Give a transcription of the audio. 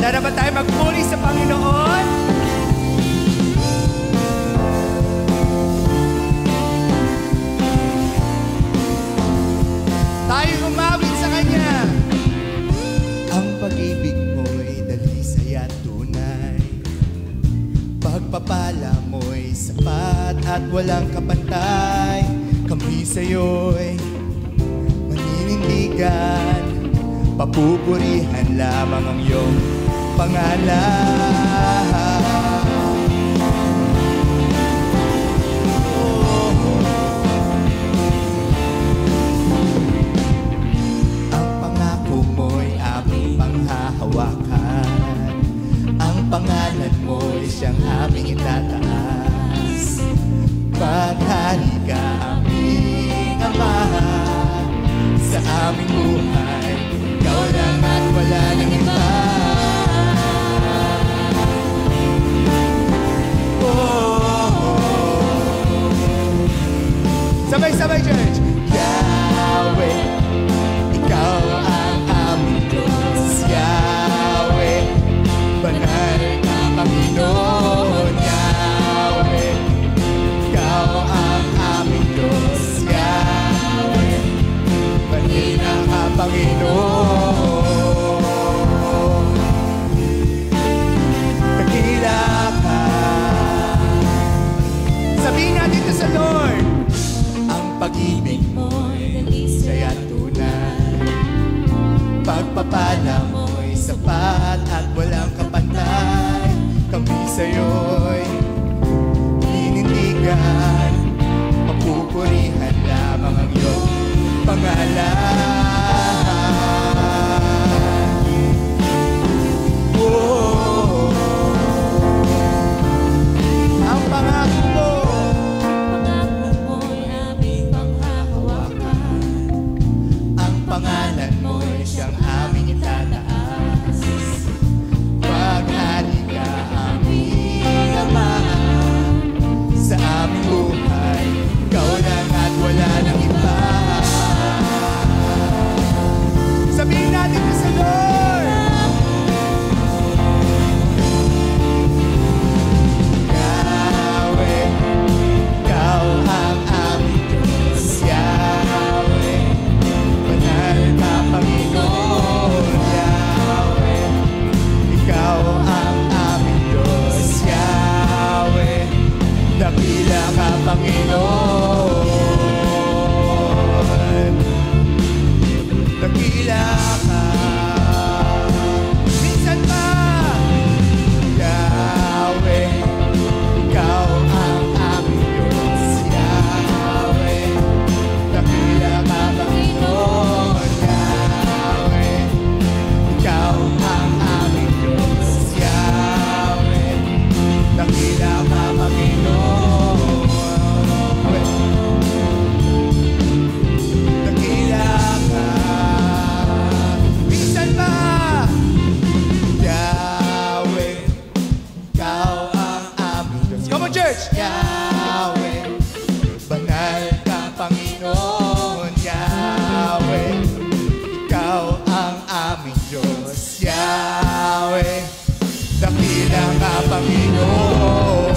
Handa na ba tayo magpuri sa Panginoon? Tayo umawit sa Kanya. Ang pag-ibig mo'y dalisay at tunay, pagpapala mo'y sapat at walang kapantay. Kami sa'yo'y maninindigan, papupurihan lamang ang iyong pangalan. Ang pangako mo'y aming panghahawakan, ang pangalan mo'y siyang aming itataas. Paghari ka aming Ama, sa aming buhay ikaw lang at wala nang iba. Sabay-sabay, church! Yahweh, ikaw ang aming Diyos. Yahweh, banal na Panginoon. Yahweh, ikaw ang aming Diyos. Yahweh, banal na Panginoon. Dakila ka. Sabihin natin ito sa Lord. Pag-ibig mo'y dalisay at tunay, pagpapala mo'y sapat at walang kapantay. Kami sa'yo'y ninindigan, papupurihan lamang ang iyong pangalan. Ang pangako mo, pangalan mo'y siyang aming itataas. Paghari ka aming Ama, sa aming buhay ikaw lang at wala nang iba. Sabihin natin ito sa Lord. Yahweh, ikaw ang aming Diyos. Yahweh, banal na Panginoon. Yahweh, ikaw ang aming Diyos. Yahweh, dakila ka Panginoon. Dakila ka. Minsan pa. Yahweh, ikaw ang aming Diyos. Yahweh, dakila ka Panginoon. Yahweh, ikaw ang aming Diyos. Yahweh, dakila ka Panginoon. Dakila ka. Minsan pa. Yahweh, ikaw ang aming Diyos. Come on, church! Yahweh, banal ka Panginoon. Yahweh, ikaw ang aming Diyos. Yahweh, dakila ka Panginoon.